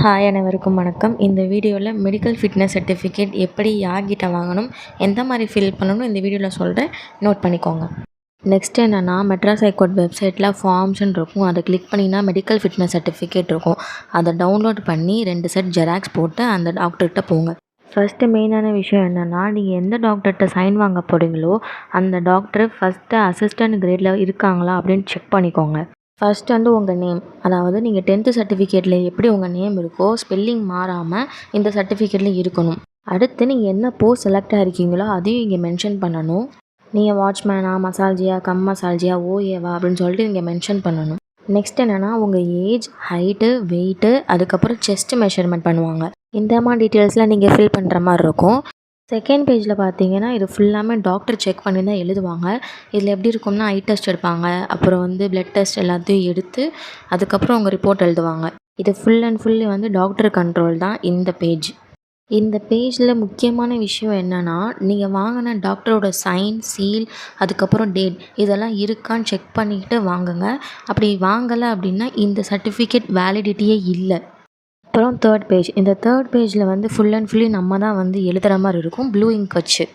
Hi அனைவருக்கும் வணக்கம். இந்த வீடியோவில் மெடிக்கல் ஃபிட்னஸ் சர்டிஃபிகேட் எப்படி யார்கிட்ட வாங்கணும், எந்த மாதிரி ஃபில் பண்ணணும் இந்த வீடியோவில் சொல்கிறேன், நோட் பண்ணிக்கோங்க. நெக்ஸ்ட் என்னென்னா, மெட்ராஸ் ஹைகோர்ட் வெப்சைட்டில் ஃபார்ம்ஸ்ன்னு இருக்கும். அதை கிளிக் பண்ணிங்கன்னா மெடிக்கல் ஃபிட்னஸ் சர்டிஃபிகேட் இருக்கும். அதை டவுன்லோட் பண்ணி 2 செட் ஜெராக்ஸ் போட்டு அந்த டாக்டர்கிட்ட போங்க. ஃபஸ்ட்டு மெயினான விஷயம் என்னென்னா, நீங்கள் எந்த டாக்டர்கிட்ட சைன் வாங்க போகிறீங்களோ அந்த டாக்டர் ஃபஸ்ட்டு அசிஸ்டன்ட் கிரேடில் இருக்காங்களா அப்படின்னு செக் பண்ணிக்கோங்க. ஃபர்ஸ்ட் வந்து உங்கள் நேம், அதாவது நீங்கள் 10th சர்டிஃபிகேட்டில் எப்படி உங்கள் நேம் இருக்கோ ஸ்பெல்லிங் மாறாமல் இந்த சர்டிஃபிகேட்டில் இருக்கணும். அடுத்து நீங்கள் என்ன போஸ்ட் செலக்ட் ஆகிருக்கீங்களோ அதையும் இங்கே மென்ஷன் பண்ணணும். நீங்கள் வாட்ச்மேனா, மசால்ஜியா, மசால்ஜியா, ஓஏவா அப்படின்னு சொல்லிட்டு நீங்கள் மென்ஷன் பண்ணணும். நெக்ஸ்ட் என்னென்னா, உங்கள் ஏஜ், ஹைட்டு, வெயிட்டு, அதுக்கப்புறம் செஸ்ட் மெஷர்மெண்ட் பண்ணுவாங்க. இந்த மாதிரி டீட்டெயில்ஸ்லாம் நீங்கள் ஃபில் பண்ணுற மாதிரி இருக்கும். செகண்ட் பேஜில் பார்த்தீங்கன்னா, இது ஃபுல்லாமே டாக்டர் செக் பண்ணி தான் எழுதுவாங்க. இதில் எப்படி இருக்கும்னா, ஐ டெஸ்ட் எடுப்பாங்க, அப்புறம் வந்து பிளட் டெஸ்ட் எல்லாத்தையும் எடுத்து அதுக்கப்புறம் அவங்க ரிப்போர்ட் எழுதுவாங்க. இது ஃபுல் அண்ட் ஃபுல்லி வந்து டாக்டர் கண்ட்ரோல் தான் இந்த பேஜ். இந்த பேஜில் முக்கியமான விஷயம் என்னென்னா, நீங்கள் வாங்கின டாக்டரோட சைன், சீல், அதுக்கப்புறம் டேட் இதெல்லாம் இருக்கான்னு செக் பண்ணிக்கிட்டு வாங்குங்க. அப்படி வாங்கலை அப்படின்னா இந்த சர்டிஃபிகேட் வேலிடிட்டியே இல்லை. அப்புறம் தேர்ட் பேஜ். இந்த தேர்ட் பேஜில் வந்து ஃபுல் அண்ட் ஃபுல்லி நம்ம தான் வந்து எழுதுகிற மாதிரி இருக்கும், ப்ளூ இங்க் வச்சு.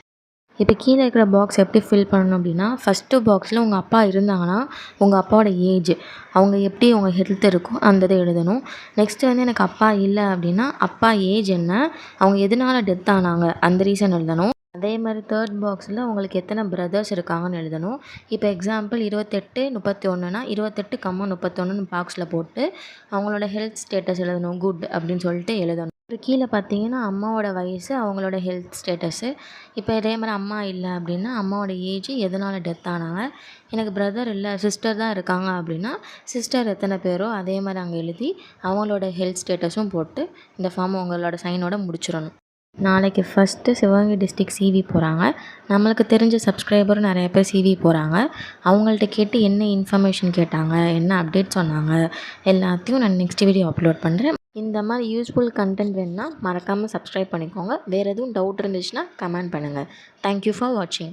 இப்போ கீழே இருக்கிற பாக்ஸ் எப்படி ஃபில் பண்ணணும் அப்படின்னா, ஃபஸ்ட்டு பாக்ஸில் உங்கள் அப்பா இருந்தாங்கன்னா உங்கள் அப்பாவோட ஏஜ், அவங்க எப்படி உங்கள் ஹெல்த் இருக்கோ அந்த இதை எழுதணும். நெக்ஸ்ட்டு வந்து எனக்கு அப்பா இல்லை அப்படின்னா அப்பா ஏஜ் என்ன, அவங்க எதனால் டெத் ஆனாங்க அந்த ரீசன் எழுதணும். அதே மாதிரி தேர்ட் பாக்ஸில் உங்களுக்கு எத்தனை பிரதர்ஸ் இருக்காங்கன்னு எழுதணும். இப்போ எக்ஸாம்பிள் 28, 31னா 28, 31ன்னு பாக்ஸில் போட்டு அவங்களோட ஹெல்த் ஸ்டேட்டஸ் எழுதணும். குட் அப்படின்னு சொல்லிட்டு எழுதணும். கீழே பார்த்தீங்கன்னா அம்மாவோட வயசு, அவங்களோட ஹெல்த் ஸ்டேட்டஸு. இப்போ இதே மாதிரி அம்மா இல்லை அப்படின்னா அம்மாவோட ஏஜ், எதனால் டெத் ஆனாங்க. எனக்கு பிரதர் இல்லை சிஸ்டர் தான் இருக்காங்க அப்படின்னா சிஸ்டர் எத்தனை பேரோ அதே மாதிரி அங்கே எழுதி அவங்களோட ஹெல்த் ஸ்டேட்டஸும் போட்டு இந்த ஃபார்ம் உங்களோட சைனோட முடிச்சிடணும். நாளைக்கு ஃபஸ்ட்டு சிவகங்கை டிஸ்ட்ரிக்ட் சிவி போகிறாங்க. நம்மளுக்கு தெரிஞ்ச சப்ஸ்கிரைபரும் நிறைய பேர் சிவி போகிறாங்க. அவங்கள்ட்ட கேட்டு என்ன இன்ஃபர்மேஷன் கேட்டாங்க, என்ன அப்டேட் சொன்னாங்க எல்லாத்தையும் நான் நெக்ஸ்ட் வீடியோ அப்லோட் பண்ணுறேன். இந்த மாதிரி யூஸ்ஃபுல் கண்டென்ட் வேணுன்னா மறக்காமல் சப்ஸ்கிரைப் பண்ணிக்கோங்க. வேறு எதுவும் டவுட் இருந்துச்சுன்னா கமெண்ட் பண்ணுங்கள். தேங்க்யூ ஃபார் வாட்சிங்.